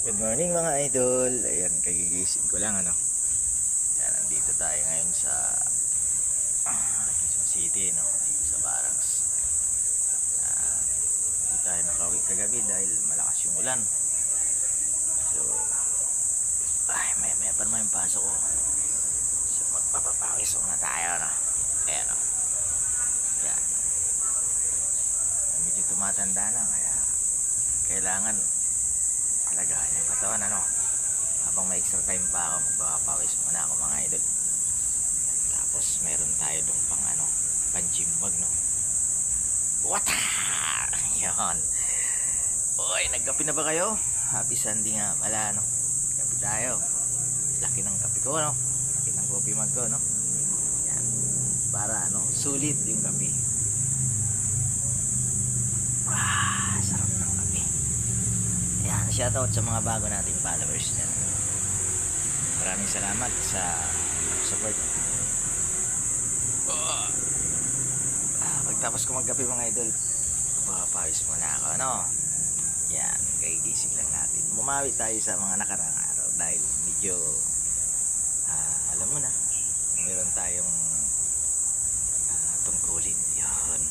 Good morning mga idol. Ayan, kagigising ko lang ano. Ayan, nandito tayo ngayon sa Quezon City, no? Dito sa Barracks. Hindi tayo nakauwi kagabi dahil malakas yung ulan. So, may pa naman yung pasok ko. So, magpapapawis muna tayo, no? Ayan, no? Ayan. Medyo tumatanda na, kaya kailangan alagaan yung katawan, ano? Habang may extra time pa ako, magpapawis muna ako mga idol. Tapos meron tayo dong pang ano, panjimbag, no? Wata! Yan. Uy, nagkape na ba kayo? Happy Sunday nga pala, no? Kape tayo. Laki ng kape ko, no? Laki ng coffee mug ko, no? Yan. Para ano, sulit yung kape. Sarap ng kape. Yan, shoutout sa mga bago nating followers dyan. Maraming salamat sa support. Pagtapos ko magkape mga idol, papawis muna ako, no? Yan, kagigising lang natin. Bumawi tayo sa mga nakarang araw dahil medyo alam mo na, meron tayong tungkulin. Yun.